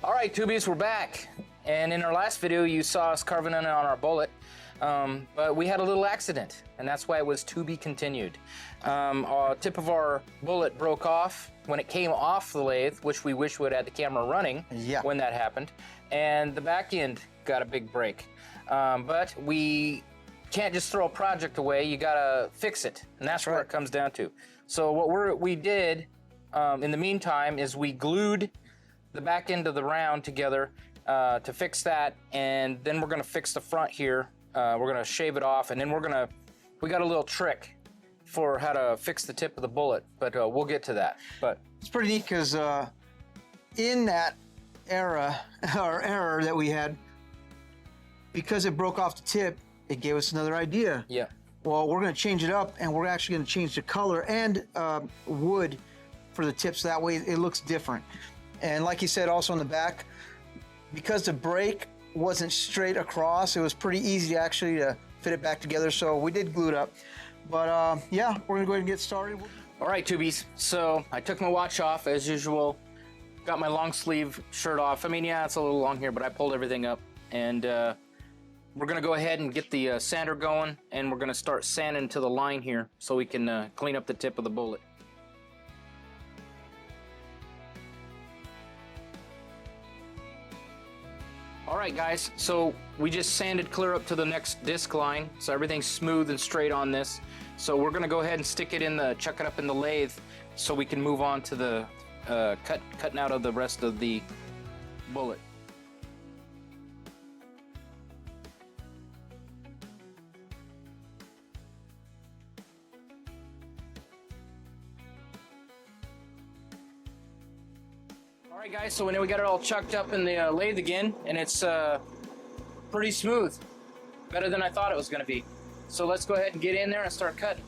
All right, tubies, we're back. And in our last video, you saw us carving in on our bullet, but we had a little accident, and that's why it was to be continued. Tip of our bullet broke off when it came off the lathe, which we wish we had had the camera running when that happened, and the back end got a big break. But we can't just throw a project away, you gotta fix it, and that's where it comes down to. So what we did in the meantime is we glued the back end of the round together to fix that, and then we're gonna fix the front here. We're gonna shave it off, and then we got a little trick for how to fix the tip of the bullet, but we'll get to that. But it's pretty neat because in that error that we had, because it broke off the tip, it gave us another idea. Yeah. Well, we're gonna change it up, and we're actually gonna change the color and wood for the tips. That way it looks different. And like you said, also on the back, because the break wasn't straight across, it was pretty easy actually to fit it back together. So we did glue it up. But yeah, we're gonna go ahead and get started. All right, tubies. So I took my watch off as usual, got my long sleeve shirt off. I mean, yeah, it's a little long here, but I pulled everything up. And we're gonna go ahead and get the sander going, and we're gonna start sanding to the line here so we can clean up the tip of the bullet. All right, guys, so we just sanded clear up to the next disc line, so everything's smooth and straight on this. So we're gonna go ahead and chuck it up in the lathe so we can move on to the cutting out of the rest of the bullet. All right, guys, so now we got it all chucked up in the lathe again, and it's pretty smooth. Better than I thought it was going to be. So let's go ahead and get in there and start cutting.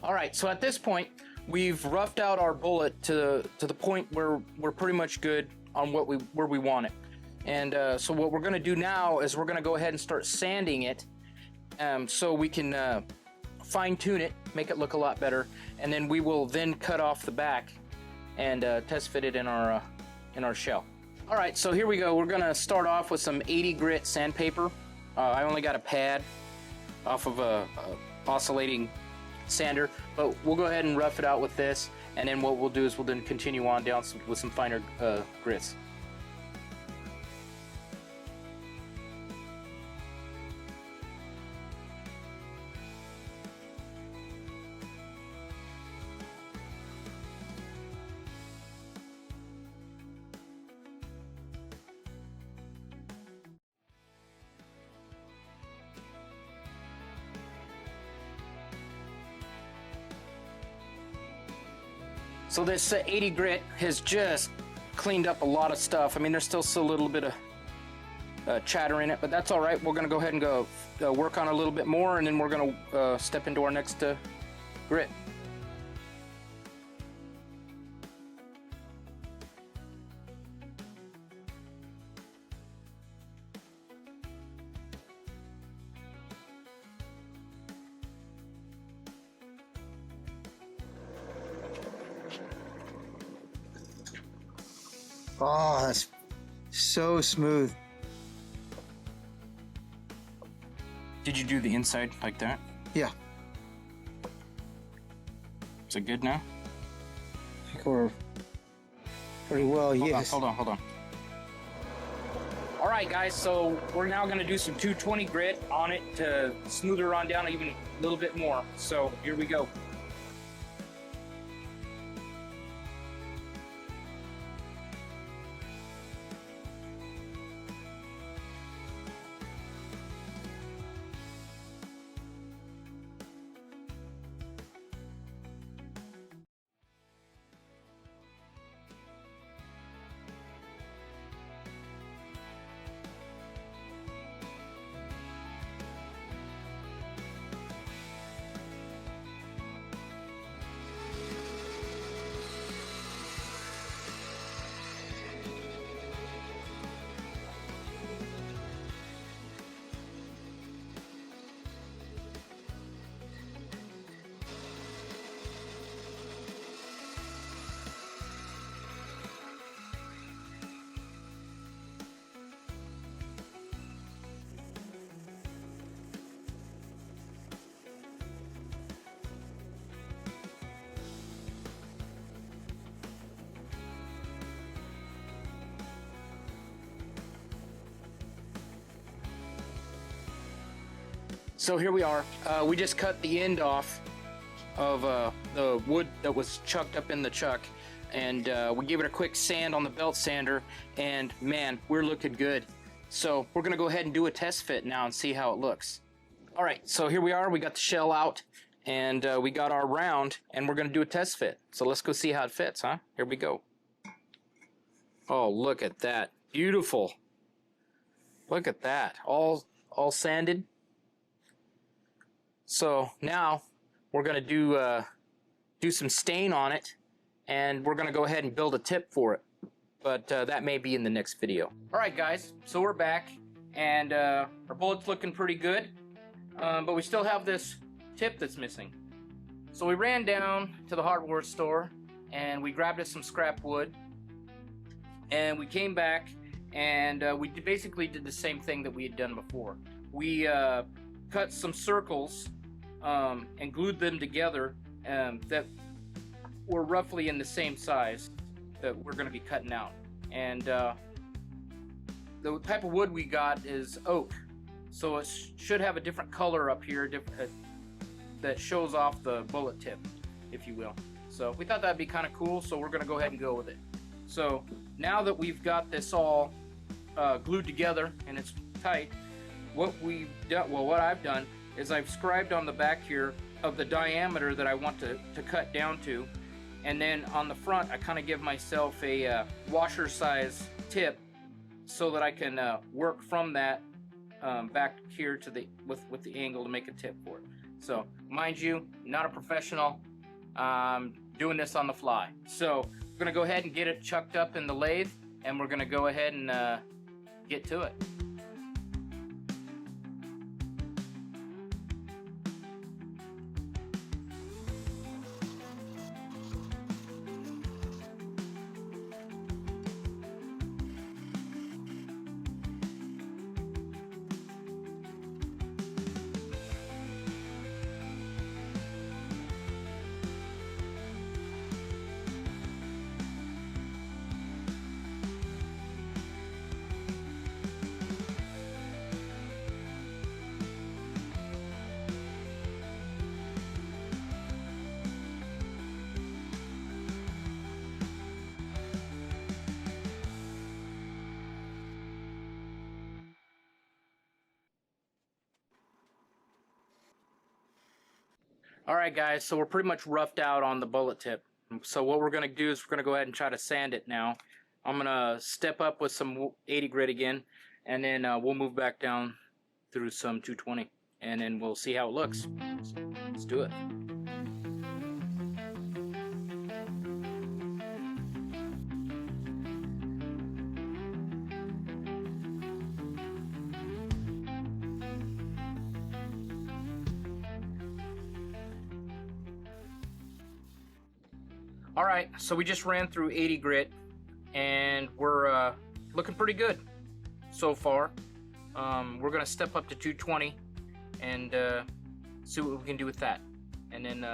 All right, so at this point, we've roughed out our bullet to the point where we're pretty much good on where we want it. And so what we're gonna do now is we're gonna go ahead and start sanding it so we can fine tune it, make it look a lot better, and then we will then cut off the back and test fit it in our shell. All right, so here we go. We're gonna start off with some 80 grit sandpaper. I only got a pad off of a oscillating sander, but we'll go ahead and rough it out with this, and then what we'll do is we'll then continue on down with some finer grits. So this 80 grit has just cleaned up a lot of stuff. I mean, there's still a little bit of chatter in it, but that's all right. We're gonna go ahead and go work on it a little bit more, and then we're gonna step into our next grit. Oh, that's so smooth. Did you do the inside like that? Yeah. Is it good now? I think we're pretty well, yes. Hold on. All right, guys, so we're now gonna do some 220 grit on it to smooth her on down even a little bit more. So here we go. So here we are. We just cut the end off of the wood that was chucked up in the chuck, and we gave it a quick sand on the belt sander, and man, we're looking good. So we're gonna go ahead and do a test fit now and see how it looks. All right, so here we are. We got the shell out, and we got our round, and we're gonna do a test fit. So let's go see how it fits, huh? Here we go. Oh, look at that. Beautiful. Look at that. All sanded. So now we're going to do some stain on it, and we're going to go ahead and build a tip for it. But that may be in the next video. All right, guys, so we're back, and our bullet's looking pretty good, but we still have this tip that's missing. So we ran down to the hardware store, and we grabbed us some scrap wood, and we came back, and we basically did the same thing that we had done before. We cut some circles and glued them together that were roughly in the same size that we're going to be cutting out. And the type of wood we got is oak, so it should have a different color up here that shows off the bullet tip, if you will. So we thought that'd be kind of cool, so we're going to go ahead and go with it. So now that we've got this all glued together and it's tight, what I've done is I've scribed on the back here of the diameter that I want to cut down to, and then on the front I kind of give myself a washer size tip so that I can work from that back here to with the angle to make a tip for it. So mind you, not a professional, doing this on the fly. So we're gonna go ahead and get it chucked up in the lathe, and we're gonna go ahead and get to it. All right, guys, so we're pretty much roughed out on the bullet tip. So what we're going to do is we're going to go ahead and try to sand it now. I'm going to step up with some 80 grit again, and then we'll move back down through some 220, and then we'll see how it looks. Let's do it. All right, so we just ran through 80 grit, and we're looking pretty good so far. We're gonna step up to 220 and see what we can do with that, and then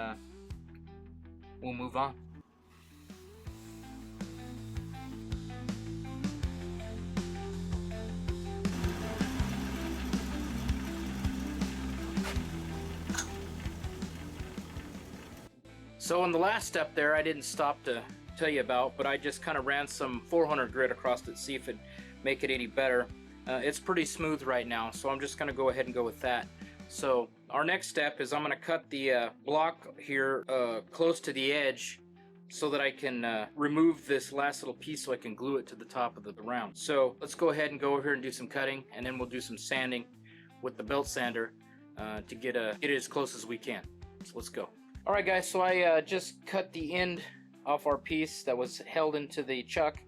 we'll move on. So in the last step there, I didn't stop to tell you about, but I just kind of ran some 400 grit across it to see if it'd make it any better. It's pretty smooth right now, so I'm just going to go ahead and go with that. So our next step is I'm going to cut the block here close to the edge so that I can remove this last little piece so I can glue it to the top of the round. So let's go ahead and go over here and do some cutting, and then we'll do some sanding with the belt sander to get it as close as we can. So let's go. Alright guys, so I just cut the end off our piece that was held into the chuck,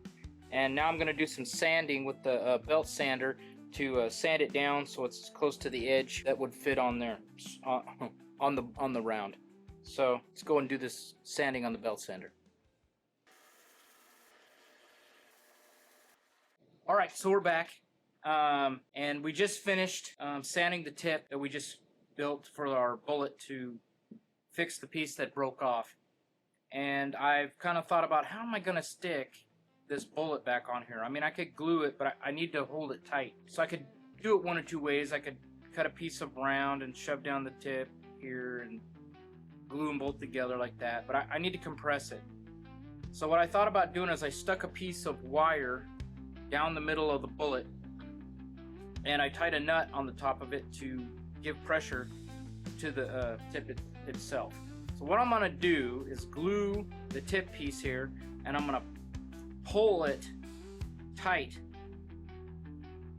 and now I'm going to do some sanding with the belt sander to sand it down so it's close to the edge that would fit on there, on the round. So let's go and do this sanding on the belt sander. Alright, so we're back, and we just finished sanding the tip that we just built for our bullet to fix the piece that broke off. And I've kind of thought about, how am I going to stick this bullet back on here? I mean, I could glue it, but I need to hold it tight. So I could do it one or two ways. I could cut a piece of round and shove down the tip here and glue them both together like that, but I need to compress it. So what I thought about doing is I stuck a piece of wire down the middle of the bullet, and I tied a nut on the top of it to give pressure to the tip itself. So what I'm going to do is glue the tip piece here, and I'm going to pull it tight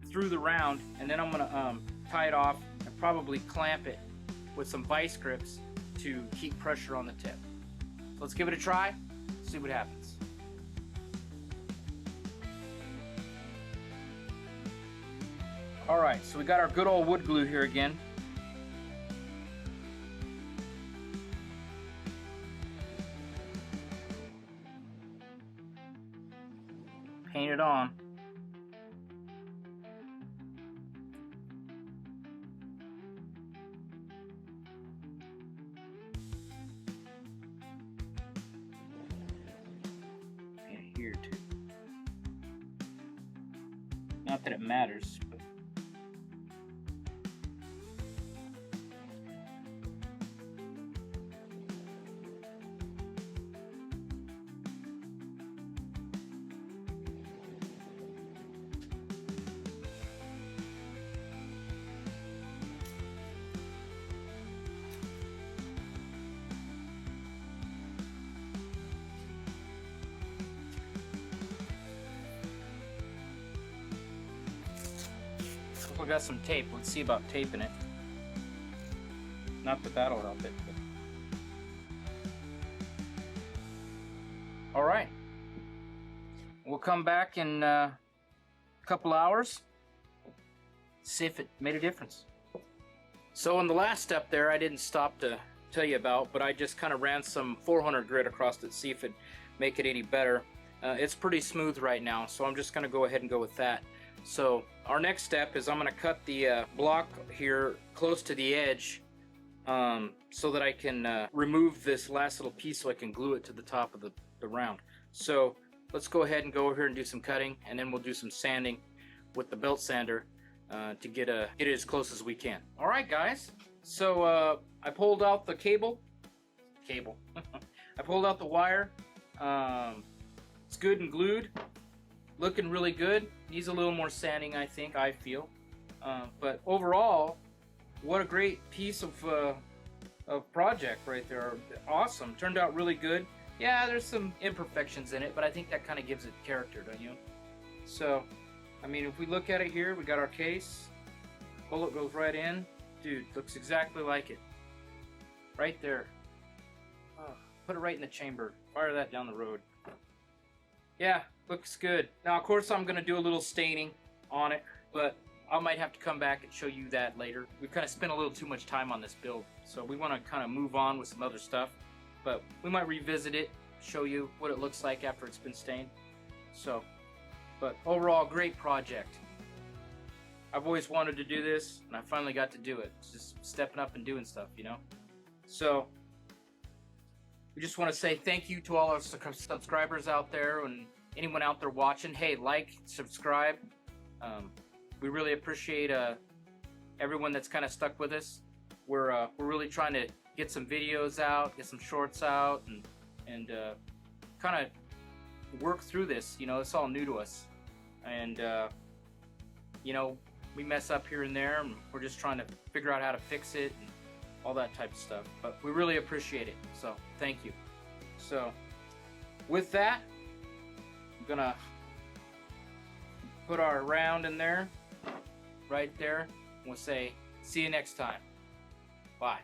through the round, and then I'm going to tie it off and probably clamp it with some vice grips to keep pressure on the tip. So let's give it a try, see what happens. Alright, so we got our good old wood glue here again. Paint it on. Paint it here too. Not that it matters, but we got some tape. Let's see about taping it. Not the battle of it, but all right. We'll come back in a couple hours, see if it made a difference. So in the last step there, I didn't stop to tell you about, but I just kind of ran some 400 grit across it to see if it'd make it any better. It's pretty smooth right now, so I'm just going to go ahead and go with that. So our next step is I'm going to cut the block here close to the edge so that I can remove this last little piece so I can glue it to the top of the round. So let's go ahead and go over here and do some cutting, and then we'll do some sanding with the belt sander to get it as close as we can. All right, guys. So I pulled out the cable. I pulled out the wire. It's good and glued. Looking really good. Needs a little more sanding, I feel. But overall, what a great piece of project right there. Awesome. Turned out really good. Yeah, there's some imperfections in it, but I think that kind of gives it character, don't you? So, I mean, if we look at it here, we got our case. Bullet goes right in. Dude, looks exactly like it. Right there. Oh, put it right in the chamber. Fire that down the road. Yeah, looks good. Now, of course, I'm going to do a little staining on it, but I might have to come back and show you that later. We've kind of spent a little too much time on this build, so we want to kind of move on with some other stuff. But we might revisit it, show you what it looks like after it's been stained. So, but overall, great project. I've always wanted to do this, and I finally got to do it. It's just stepping up and doing stuff, you know? So, we just want to say thank you to all our subscribers out there and anyone out there watching. Hey, like, subscribe. We really appreciate everyone that's kind of stuck with us. We're really trying to get some videos out, get some shorts out, and kind of work through this. You know, it's all new to us, and you know, we mess up here and there, and we're just trying to figure out how to fix it and all that type of stuff. But we really appreciate it. So thank you. So with that, I'm gonna put our round in there, right there. We'll say, see you next time. Bye.